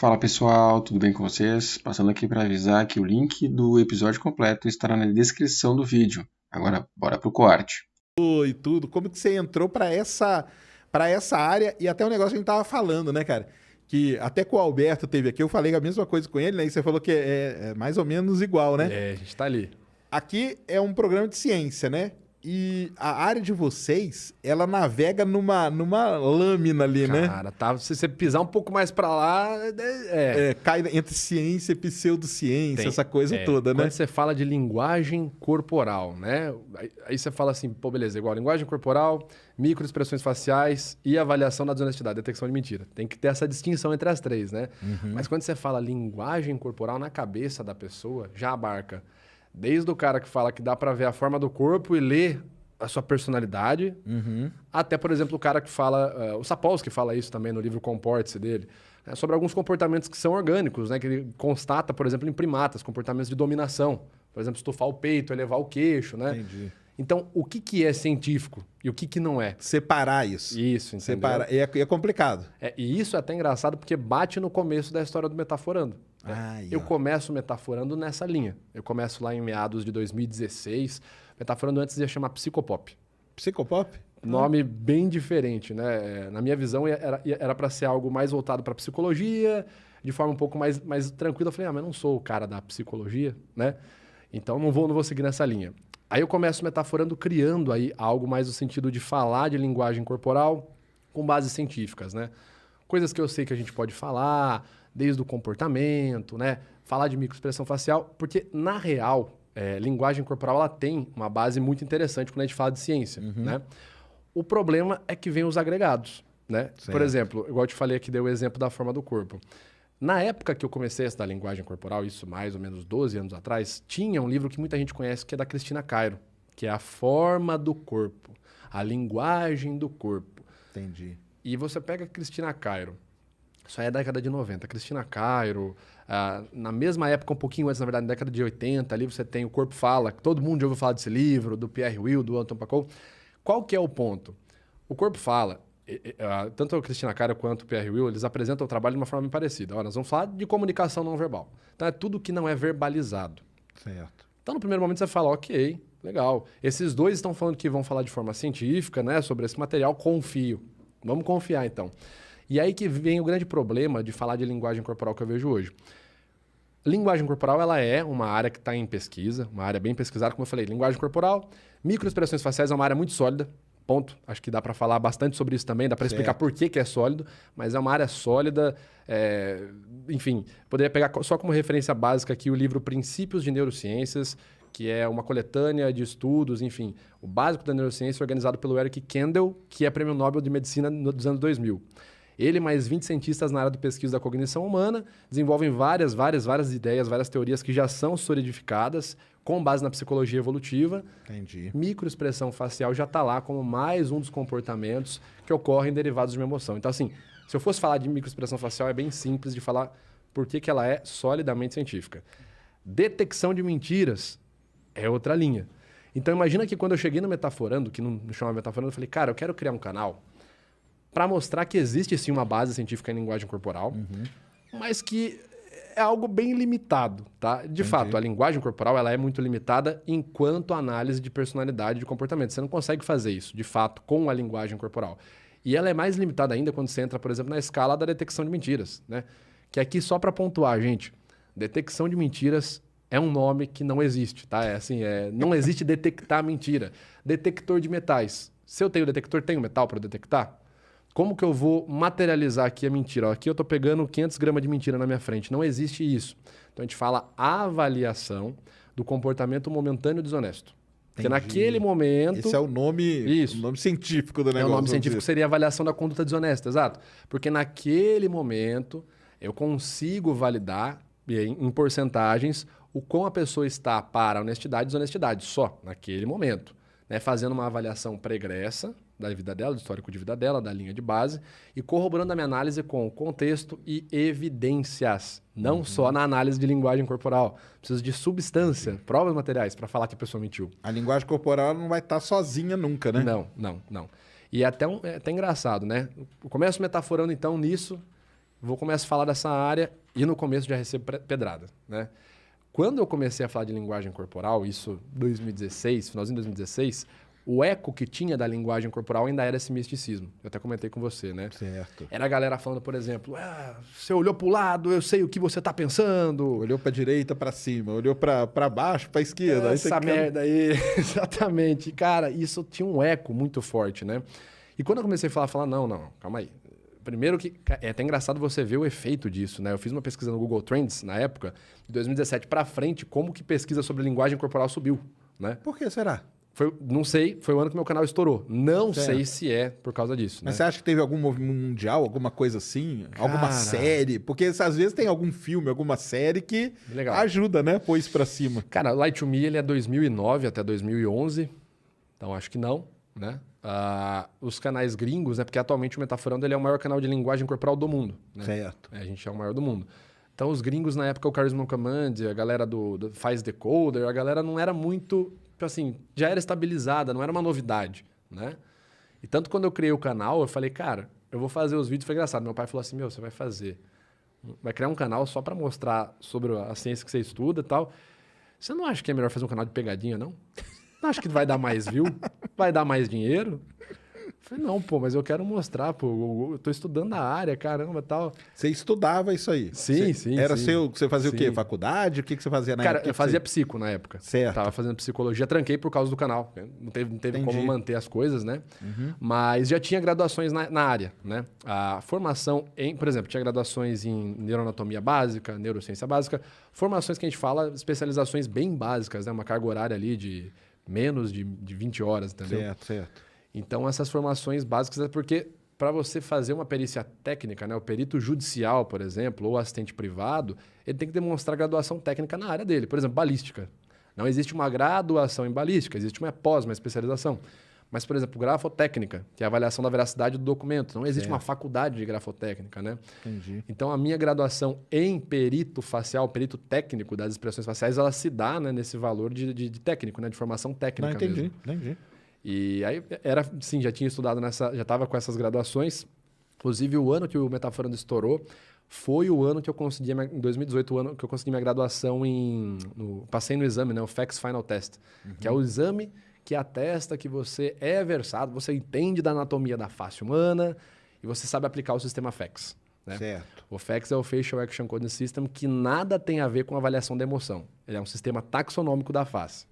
Fala pessoal, tudo bem com vocês? Passando aqui para avisar que o link do episódio completo estará na descrição do vídeo. Agora, bora pro corte. E tudo, como que você entrou para essa área e até o negócio que a gente tava falando, né, cara? Que até com o Alberto teve aqui, eu falei a mesma coisa com ele, né? E você falou que é mais ou menos igual, né? É, a gente tá ali. Aqui é um programa de ciência, né? E a área de vocês, ela navega numa lâmina ali, né? Cara, tá, se você pisar um pouco mais pra lá, Cai entre ciência e pseudociência, tem. essa coisa toda, né? Quando você fala de linguagem corporal, né? Aí você fala assim, pô, beleza, igual linguagem corporal, microexpressões faciais e avaliação da desonestidade, detecção de mentira. Tem que ter essa distinção entre as três, né? Mas quando você fala linguagem corporal na cabeça da pessoa, já abarca desde o cara que fala que dá pra ver a forma do corpo e ler a sua personalidade, até, por exemplo, o cara que fala... o Sapolsky fala isso também no livro Comporte-se dele, né, sobre alguns comportamentos que são orgânicos, né, que ele constata, por exemplo, em primatas, comportamentos de dominação. Por exemplo, estufar o peito, elevar o queixo, né? Entendi. Então, o que é científico e o que não é? Separar isso. Isso, entendeu? Separar. E é complicado. E isso é até engraçado porque bate no começo da história do Metaforando. Eu começo metaforando nessa linha. Eu começo lá em meados de 2016. Metaforando antes ia chamar Psicopop. Psicopop? Nome bem diferente, né? Na minha visão, era para ser algo mais voltado para psicologia, de forma um pouco mais tranquila. Eu falei, mas não sou o cara da psicologia, né? Então não vou seguir nessa linha. Aí eu começo metaforando, criando aí algo mais no sentido de falar de linguagem corporal com bases científicas, né? Coisas que eu sei que a gente pode falar, desde o comportamento, né? Falar de microexpressão facial, porque na real, linguagem corporal ela tem uma base muito interessante quando a gente fala de ciência, né? O problema é que vem os agregados, né? Certo. Por exemplo, igual eu te falei aqui, dei o exemplo da forma do corpo. Na época que eu comecei a estudar linguagem corporal, isso mais ou menos 12 anos atrás, tinha um livro que muita gente conhece, que é da Cristina Cairo, que é A Forma do Corpo, a Linguagem do Corpo. Entendi. E você pega a Cristina Cairo, isso aí é da década de 90. A Cristina Cairo, na mesma época, um pouquinho antes, na verdade, na década de 80, ali você tem O Corpo Fala, que todo mundo já ouviu falar desse livro, do Pierre Will, do Anton Pacol. Qual que é o ponto? O Corpo Fala, tanto a Cristina Cairo quanto o Pierre Will, eles apresentam o trabalho de uma forma bem parecida. Nós vamos falar de comunicação não verbal. Então, é tudo que não é verbalizado. Certo. Então, no primeiro momento, você fala, ok, legal. Esses dois estão falando que vão falar de forma científica, né, sobre esse material, confio. Vamos confiar, então. E aí que vem o grande problema de falar de linguagem corporal que eu vejo hoje. Linguagem corporal, ela é uma área que está em pesquisa, uma área bem pesquisada, como eu falei. Linguagem corporal, microexpressões faciais é uma área muito sólida, ponto. Acho que dá para falar bastante sobre isso também, dá para explicar por que é sólido, mas é uma área sólida. Enfim, poderia pegar só como referência básica aqui o livro Princípios de Neurociências, que é uma coletânea de estudos, enfim, o básico da neurociência organizado pelo Eric Kandel, que é prêmio Nobel de Medicina dos anos 2000. Ele mais 20 cientistas na área de pesquisa da cognição humana desenvolvem várias ideias, várias teorias que já são solidificadas com base na psicologia evolutiva. Entendi. Microexpressão facial já está lá como mais um dos comportamentos que ocorrem derivados de uma emoção. Então, assim, se eu fosse falar de microexpressão facial, é bem simples de falar por que ela é solidamente científica. Detecção de mentiras é outra linha. Então, imagina que quando eu cheguei no Metaforando, que não me chamava Metaforando, eu falei, cara, eu quero criar um canal para mostrar que existe sim uma base científica em linguagem corporal, mas que é algo bem limitado, tá? De fato, a linguagem corporal ela é muito limitada enquanto análise de personalidade e de comportamento. Você não consegue fazer isso, de fato, com a linguagem corporal. E ela é mais limitada ainda quando você entra, por exemplo, na escala da detecção de mentiras, né? Que aqui, só para pontuar, gente, detecção de mentiras é um nome que não existe, tá? Não existe detectar mentira. Detector de metais. Se eu tenho detector, tenho metal para detectar? Como que eu vou materializar aqui a mentira? Aqui eu estou pegando 500 gramas de mentira na minha frente. Não existe isso. Então, a gente fala avaliação do comportamento momentâneo desonesto. Porque naquele momento... Esse é o nome, o nome científico do negócio. O nome científico seria avaliação da conduta desonesta, exato. Porque naquele momento eu consigo validar, em porcentagens, o quão a pessoa está para honestidade e desonestidade. Só naquele momento. Né? Fazendo uma avaliação pregressa da vida dela, do histórico de vida dela, da linha de base, e corroborando a minha análise com contexto e evidências. Não só na análise de linguagem corporal. Preciso de substância, provas materiais para falar que a pessoa mentiu. A linguagem corporal não vai estar sozinha nunca, né? Não. E é até engraçado, né? Eu começo metaforando então nisso, vou começar a falar dessa área e no começo já recebo pedrada, né? Quando eu comecei a falar de linguagem corporal, isso 2016, finalzinho de 2016, o eco que tinha da linguagem corporal ainda era esse misticismo. Eu até comentei com você, né? Certo. Era a galera falando, por exemplo, você olhou pro lado, eu sei o que você tá pensando. Olhou pra direita, pra cima. Olhou pra baixo, pra esquerda. Essa merda aí, exatamente. Cara, isso tinha um eco muito forte, né? E quando eu comecei a falar, não, calma aí. Primeiro que é até engraçado você ver o efeito disso, né? Eu fiz uma pesquisa no Google Trends, na época, de 2017 para frente, como que pesquisa sobre linguagem corporal subiu, né? Por que será? Não sei, foi o ano que meu canal estourou. Não Certo. sei se é por causa disso, Mas né? você acha que teve algum movimento mundial, alguma coisa assim? Alguma Cara. série? Porque às vezes tem algum filme, alguma série que Legal. ajuda, né? Pôr isso pra cima. Cara, Light to Me ele é 2009 até 2011, então acho que não, né? Os canais gringos, né? Porque atualmente o Metaforando ele é o maior canal de linguagem corporal do mundo, né? Certo. A gente é o maior do mundo. Então, os gringos, na época, o Charisma Command, a galera do Faz Decoder, a galera não era muito, assim, já era estabilizada, não era uma novidade, né? E tanto quando eu criei o canal, eu falei, cara, eu vou fazer os vídeos. Foi engraçado, meu pai falou assim, você vai criar um canal só para mostrar sobre a ciência que você estuda e tal. Você não acha que é melhor fazer um canal de pegadinha, não? Não acha que vai dar mais view? Vai dar mais dinheiro? Eu falei, não, mas eu quero mostrar, eu tô estudando a área, caramba, tal. Você estudava isso aí? Sim, sim. Era sim. você fazia Sim. o quê? Faculdade? O que você fazia na Cara, época? eu fazia psico na época. Certo. Tava fazendo psicologia, tranquei por causa do canal. Não teve Entendi. como manter as coisas, né? Mas já tinha graduações na área, né? A formação por exemplo, tinha graduações em neuroanatomia básica, neurociência básica, formações que a gente fala, especializações bem básicas, né? Uma carga horária ali de menos de 20 horas, entendeu? Certo. Então, essas formações básicas é porque para você fazer uma perícia técnica, né, o perito judicial, por exemplo, ou assistente privado, ele tem que demonstrar graduação técnica na área dele. Por exemplo, balística. Não existe uma graduação em balística, existe uma uma especialização. Mas, por exemplo, grafotécnica, que é a avaliação da veracidade do documento. Não existe uma faculdade de grafotécnica, né? Entendi. Então, a minha graduação em perito facial, perito técnico das expressões faciais, ela se dá, né, nesse valor de técnico, né, de formação técnica mesmo. Entendi. E aí já tinha estudado já estava com essas graduações. Inclusive, o ano que o Metaforando estourou foi o ano que eu consegui, em 2018, o ano que eu consegui minha graduação passei no exame, né, o FACS Final Test, que é o exame que atesta que você é versado, você entende da anatomia da face humana e você sabe aplicar o sistema FACS. Né? Certo. O FACS é o Facial Action Coding System, que nada tem a ver com avaliação da emoção. Ele é um sistema taxonômico da face.